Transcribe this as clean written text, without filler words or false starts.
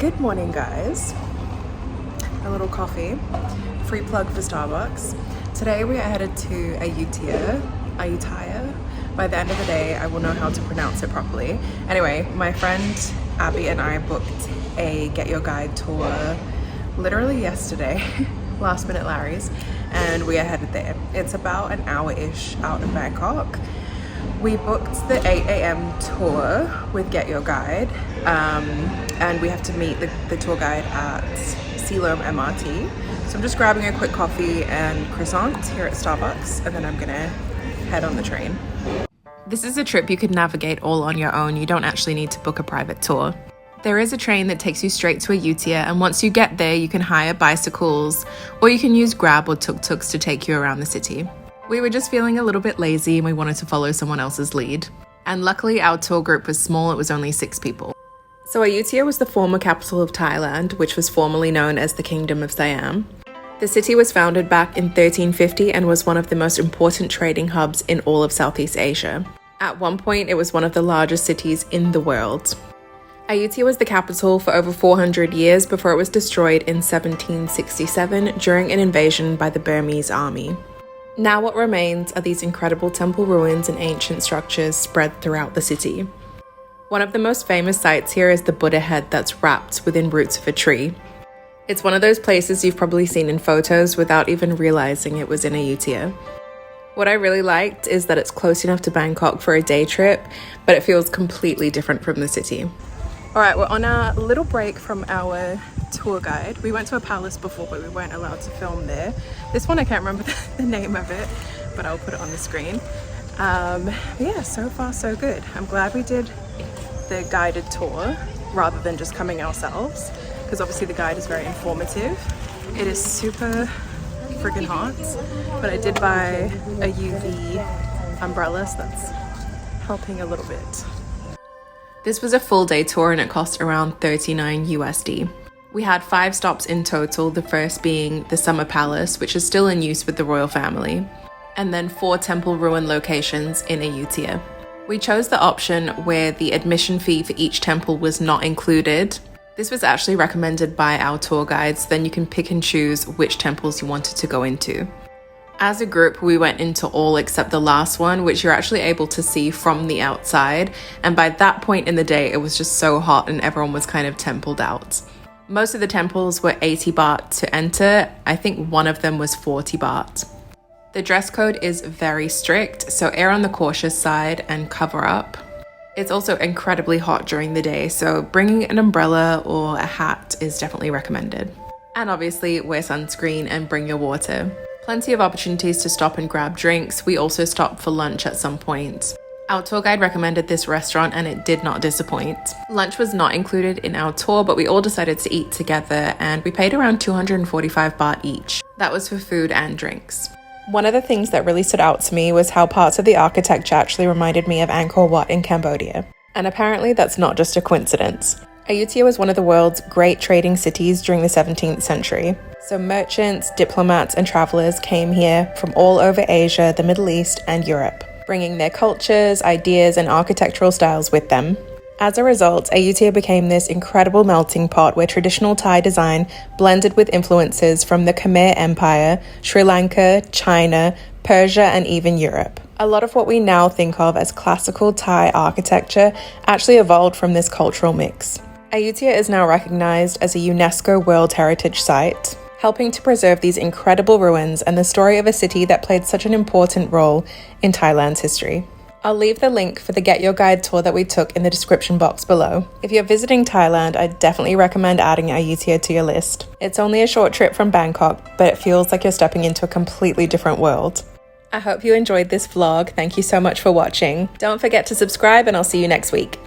Good morning, guys. A little coffee, free plug for Starbucks. Today we are headed to Ayutthaya. By the end of the day, I will know how to pronounce it properly. Anyway, my friend Abby and I booked a Get Your Guide tour literally yesterday, last minute Larry's, and we are headed there. It's about an hour-ish out of Bangkok. We booked the 8 a.m. tour with Get Your Guide, and we have to meet the tour guide at Siloam MRT. So I'm just grabbing a quick coffee and croissant here at Starbucks, and then I'm gonna head on the train. This is a trip you could navigate all on your own. You don't actually need to book a private tour. There is a train that takes you straight to Ayutthaya, and once you get there, you can hire bicycles, or you can use Grab or tuk-tuks to take you around the city. We were just feeling a little bit lazy and we wanted to follow someone else's lead. And luckily our tour group was small, it was only 6 people. So Ayutthaya was the former capital of Thailand, which was formerly known as the Kingdom of Siam. The city was founded back in 1350 and was one of the most important trading hubs in all of Southeast Asia. At one point, it was one of the largest cities in the world. Ayutthaya was the capital for over 400 years before it was destroyed in 1767 during an invasion by the Burmese army. Now what remains are these incredible temple ruins and ancient structures spread throughout the city. One of the most famous sites here is the Buddha head that's wrapped within roots of a tree. It's one of those places you've probably seen in photos without even realizing it was in Ayutthaya. What I really liked is that it's close enough to Bangkok for a day trip, but it feels completely different from the city. All right, we're on a little break from our tour guide. We went to a palace before, but we weren't allowed to film there. This one, I can't remember the name of it, but I'll put it on the screen. Yeah, so far so good. I'm glad we did the guided tour rather than just coming ourselves, because obviously the guide is very informative. It is super friggin' hot, but I did buy a UV umbrella, so that's helping a little bit. This was a full day tour and it cost around $39 USD. We had 5 stops in total, the first being the Summer Palace, which is still in use with the royal family, and then 4 temple ruin locations in Ayutthaya. We chose the option where the admission fee for each temple was not included. This was actually recommended by our tour guides, then you can pick and choose which temples you wanted to go into. As a group, we went into all except the last one, which you're actually able to see from the outside, and by that point in the day, it was just so hot and everyone was kind of templed out. Most of the temples were 80 baht to enter. I think one of them was 40 baht. The dress code is very strict, so err on the cautious side and cover up. It's also incredibly hot during the day, so bringing an umbrella or a hat is definitely recommended. And obviously, wear sunscreen and bring your water. Plenty of opportunities to stop and grab drinks. We also stopped for lunch at some point. Our tour guide recommended this restaurant and it did not disappoint. Lunch was not included in our tour, but we all decided to eat together and we paid around 245 baht each. That was for food and drinks. One of the things that really stood out to me was how parts of the architecture actually reminded me of Angkor Wat in Cambodia. And apparently that's not just a coincidence. Ayutthaya was one of the world's great trading cities during the 17th century. So merchants, diplomats, and travelers came here from all over Asia, the Middle East, and Europe, bringing their cultures, ideas, and architectural styles with them. As a result, Ayutthaya became this incredible melting pot where traditional Thai design blended with influences from the Khmer Empire, Sri Lanka, China, Persia, and even Europe. A lot of what we now think of as classical Thai architecture actually evolved from this cultural mix. Ayutthaya is now recognized as a UNESCO World Heritage Site, helping to preserve these incredible ruins and the story of a city that played such an important role in Thailand's history. I'll leave the link for the Get Your Guide tour that we took in the description box below. If you're visiting Thailand, I definitely recommend adding Ayutthaya to your list. It's only a short trip from Bangkok, but it feels like you're stepping into a completely different world. I hope you enjoyed this vlog. Thank you so much for watching. Don't forget to subscribe and I'll see you next week.